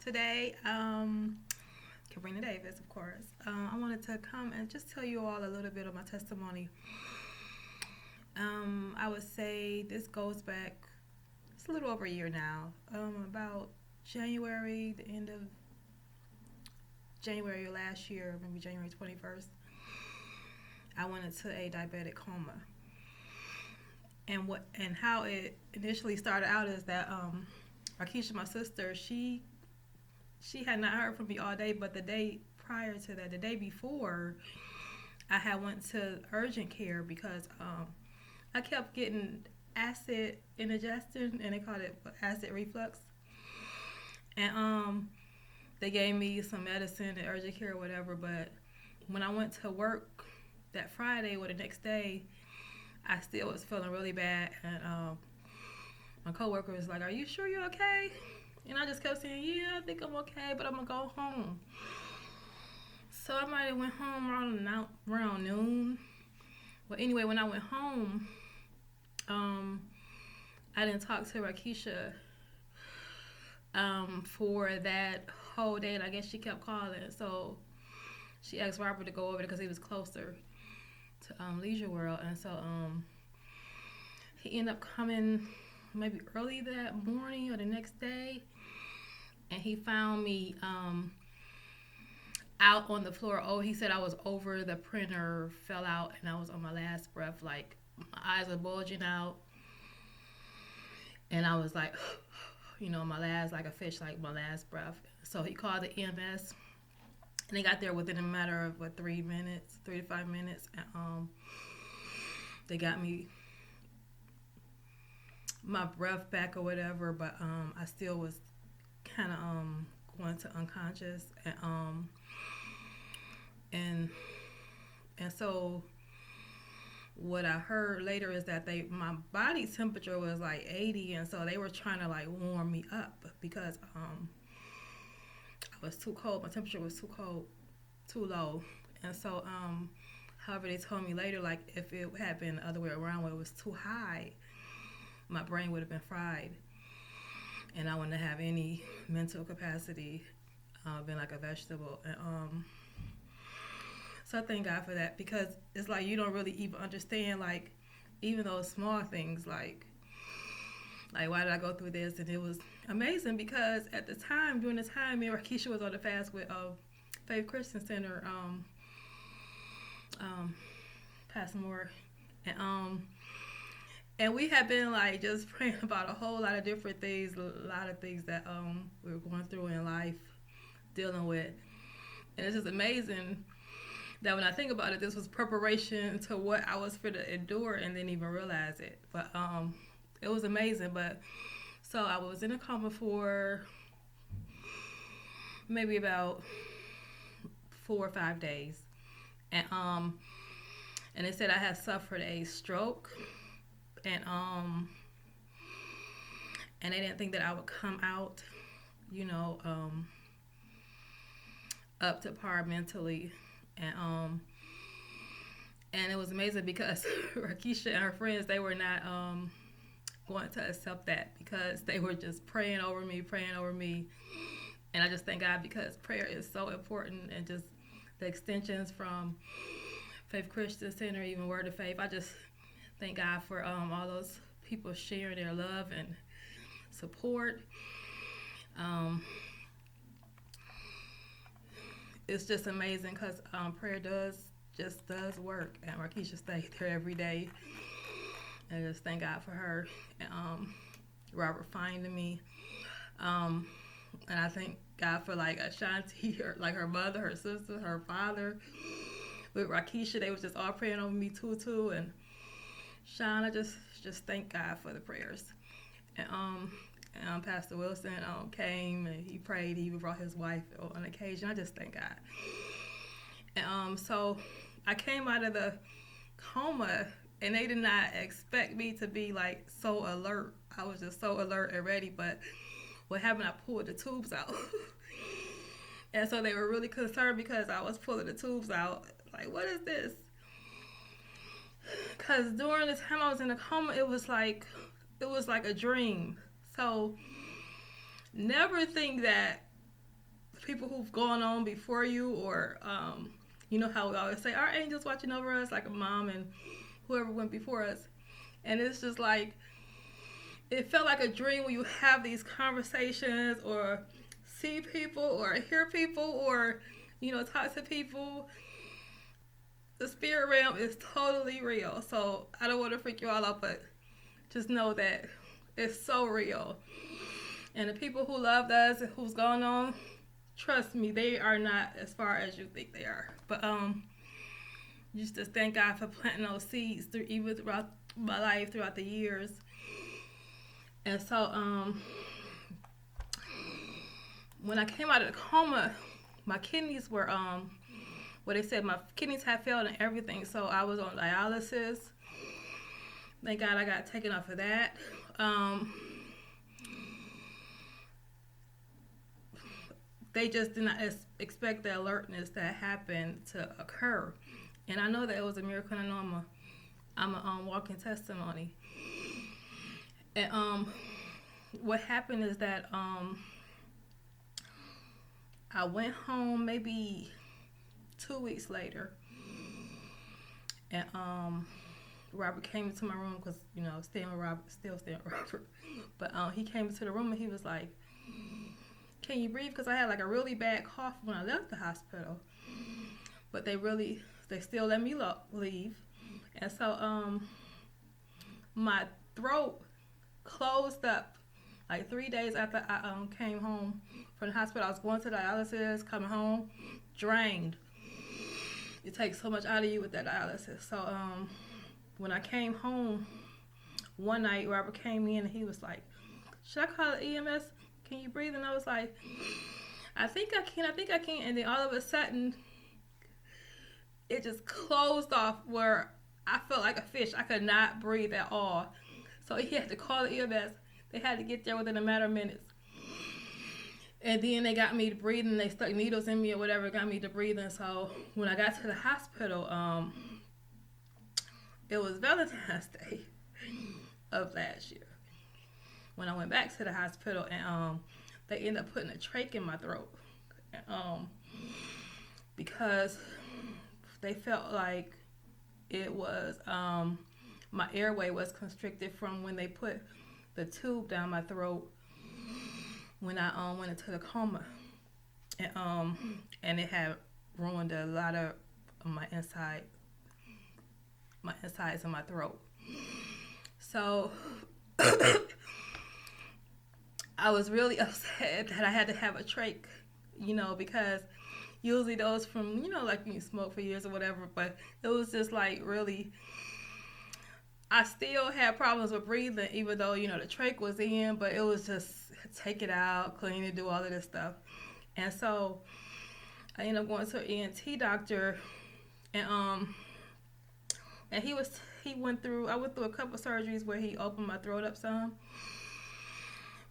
today. Kelbrina Davis, of course. I wanted to come and just tell you all a little bit of my testimony. I would say this goes back, it's a little over a year now. About January, the end of January last year, maybe January 21st, I went into a diabetic coma. And how it initially started out is that Rakisha, my sister, she had not heard from me all day, but the day prior to that, the day before, I had went to urgent care because I kept getting acid indigestion, and they called it acid reflux. And they gave me some medicine at urgent care or whatever, but when I went to work that Friday or the next day, I still was feeling really bad, and my coworker was like, "Are you sure you're okay?" And I just kept saying, "Yeah, I think I'm okay, but I'm gonna go home." So I might have went home around noon. Well, anyway, when I went home, I didn't talk to Rakisha for that whole day, and I guess she kept calling. So she asked Robert to go over there because he was closer to Leisure World, and so he ended up coming maybe early that morning or the next day, and he found me out on the floor. Oh, he said I was over the printer, fell out, and I was on my last breath, like my eyes were bulging out, and I was like, my last, like a fish, like my last breath. So he called the EMS. And they got there within a matter of 3 to 5 minutes, and they got me my breath back or whatever, but I still was kind of going to unconscious, and so what I heard later is that my body temperature was like 80, and so they were trying to like warm me up because I was too cold. My temperature was too low. And so, however, they told me later, like, if it had been the other way around where it was too high, my brain would have been fried. And I wouldn't have any mental capacity, been like a vegetable. And so I thank God for that, because it's like you don't really even understand, like, even those small things, like why did I go through this? And it was amazing because at the time, during the time, me and Rakisha was on the fast with Faith Christian Center, Pastor Moore, and we had been like just praying about a whole lot of different things, a lot of things that we were going through in life, dealing with, and it's just amazing that when I think about it, this was preparation to what I was for to endure and didn't even realize it. But it was amazing. But so I was in a coma for maybe about 4 or 5 days, and they said I had suffered a stroke, and they didn't think that I would come out, up to par mentally, and it was amazing because Rakisha and her friends, they were not going to accept that because they were just praying over me. And I just thank God, because prayer is so important, and just the extensions from Faith Christian Center, even Word of Faith. I just thank God for all those people sharing their love and support. It's just amazing because prayer does work, and Rakisha stayed there every day, and I just thank God for her, and Robert finding me, and I thank God for like Ashanti, her mother, her sister, her father. With Rakisha, they was just all praying over me too, and Sean, I just thank God for the prayers, and Pastor Wilson came and he prayed. He even brought his wife on occasion. I just thank God. And so I came out of the coma, and they did not expect me to be like so alert. I was just so alert and ready, but what happened, I pulled the tubes out. And so they were really concerned because I was pulling the tubes out. Like, what is this? Because during the time I was in a coma, it was like a dream. So never think that people who've gone on before you, or you know how we always say our angels watching over us, like a mom and whoever went before us. And it's just like, it felt like a dream when you have these conversations or see people or hear people or, you know, talk to people. The spirit realm is totally real. So I don't want to freak you all out, but just know that it's so real. And the people who loved us and who's gone on, trust me, they are not as far as you think they are. But just to thank God for planting those seeds even throughout my life, throughout the years. And so when I came out of the coma, my kidneys were they said my kidneys had failed and everything. So I was on dialysis. Thank God I got taken off of that. They just did not expect the alertness that happened to occur. And I know that it was a miracle, and I know I'm a walking testimony. And what happened is that I went home maybe 2 weeks later, and Robert came into my room because, you know, still staying with Robert. But he came into the room and he was like, "Can you breathe?" Because I had like a really bad cough when I left the hospital, but they still let me leave. And so my throat closed up like 3 days after I came home from the hospital. I was going to dialysis, coming home, drained. It takes so much out of you with that dialysis. So when I came home one night, Robert came in and he was like, "Should I call the EMS? Can you breathe?" And I was like, I think I can. And then all of a sudden, it just closed off where I felt like a fish. I could not breathe at all. So he had to call the EMS. They had to get there within a matter of minutes. And then they got me to breathe, and they stuck needles in me or whatever, got me to breathe. And so when I got to the hospital, it was Valentine's Day of last year when I went back to the hospital, and they ended up putting a trach in my throat, because they felt like it was my airway was constricted from when they put the tube down my throat when I went into the coma, and it had ruined a lot of my insides of my throat. So I was really upset that I had to have a trach, you know, because usually those from, you know, like when you smoke for years or whatever, but it was just like really, I still had problems with breathing, even though, you know, the trach was in, but it was just take it out, clean it, do all of this stuff. And so I ended up going to an ENT doctor, and I went through a couple of surgeries where he opened my throat up some.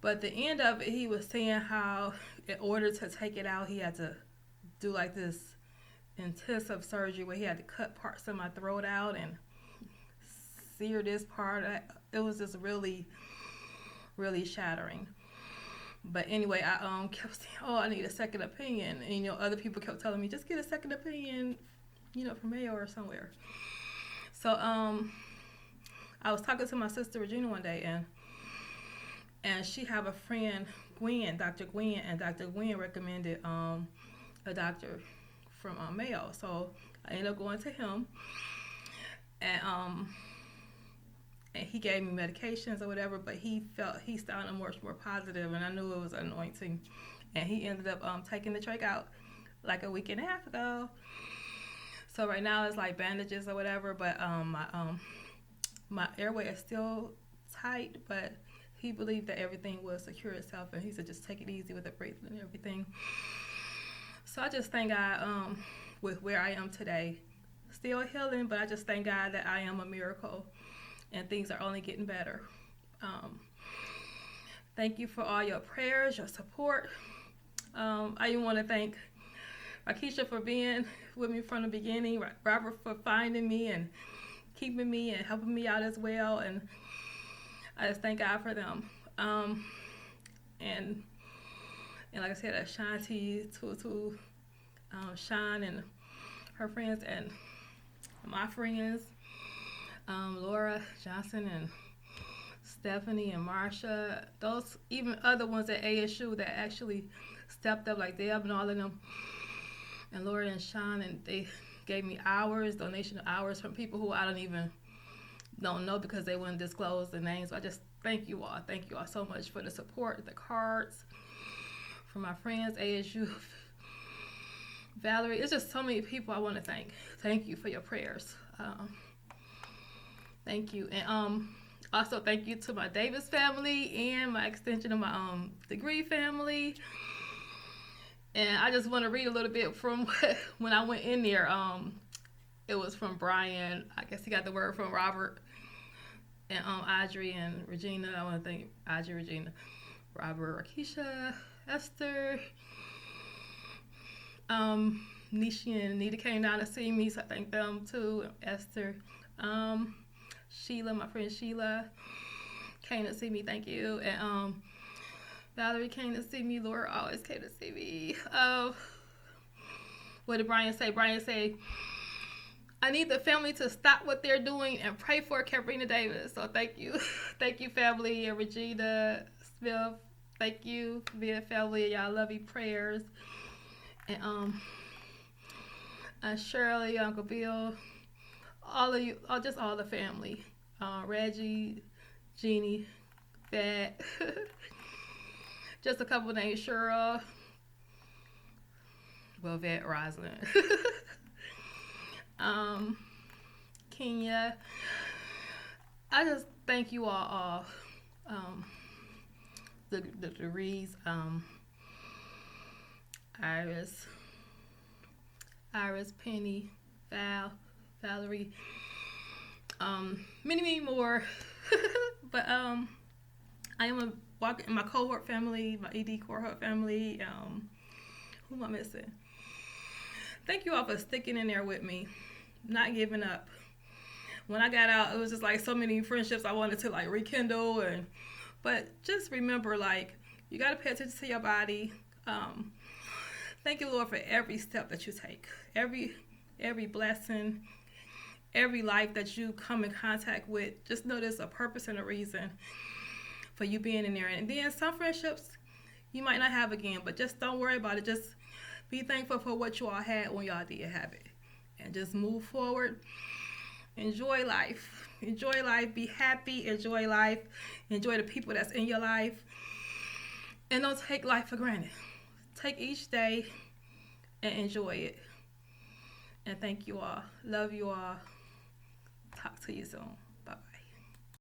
But at the end of it, he was saying how in order to take it out, he had to do like this intensive surgery where he had to cut parts of my throat out and sear this part. It was just really, really shattering. But anyway, I kept saying, "Oh, I need a second opinion." And, you know, other people kept telling me, "Just get a second opinion, you know, from Mayo or somewhere." So I was talking to my sister Regina one day, and she have a friend, Gwen, Dr. Gwen, and Dr. Gwen recommended a doctor from Mayo. So I ended up going to him, and he gave me medications or whatever, but he sounded much more positive, and I knew it was anointing. And he ended up taking the trach out like a week and a half ago. So right now it's like bandages or whatever, but my airway is still tight, but he believed that everything will secure itself, and he said just take it easy with the breathing and everything. So I just thank God with where I am today. Still healing, but I just thank God that I am a miracle, and things are only getting better. Thank you for all your prayers, your support. I even want to thank Rakisha for being with me from the beginning, Robert for finding me and keeping me and helping me out as well, and I just thank God for them. And And like I said, Ashanti, Tutu, Sean and her friends, and my friends, Laura Johnson and Stephanie and Marsha, those even other ones at ASU that actually stepped up, like Deb and all of them, and Laura and Sean, and they gave me hours, donation hours from people who I don't know because they wouldn't disclose the names. So I just thank you all so much for the support, the cards, from my friends, ASU, Valerie. It's just so many people I want to thank. Thank you for your prayers. Thank you. And also thank you to my Davis family and my extension of my degree family. And I just want to read a little bit from when I went in there. It was from Brian. I guess he got the word from Robert and Audrey and Regina. I want to thank Audrey, Regina, Robert, Rakisha, Esther. Nishi and Nita came down to see me, so I thank them too. Esther. Sheila, my friend Sheila, came to see me. Thank you. And Valerie came to see me. Laura always came to see me. What did Brian say? Brian said, I need the family to stop what they're doing and pray for Kelbrina Davis. So thank you. Thank you, family. And Regina Smith, thank you for being family. Y'all love you. Prayers. And Shirley, Uncle Bill, all of you, just all the family. Reggie, Jeannie, Fat. Just a couple names, Cheryl. Well, Vet, Rosalind. Kenya. I just thank you all. The Reeds, Iris, Penny, Valerie, many more. But I am walking in my cohort family, my ED cohort family. Who am I missing? Thank you all for sticking in there with me, not giving up. When I got out, it was just like so many friendships I wanted to like rekindle, but just remember, like, you got to pay attention to your body. Thank you, Lord, for every step that you take, every blessing, every life that you come in contact with. Just know there's a purpose and a reason for you being in there. And then some friendships you might not have again, but just don't worry about it. Just be thankful for what you all had when y'all did have it, and just move forward. Enjoy life. Be happy. Enjoy life. Enjoy the people that's in your life. And don't take life for granted. Take each day and enjoy it. And thank you all. Love you all. Talk to you soon.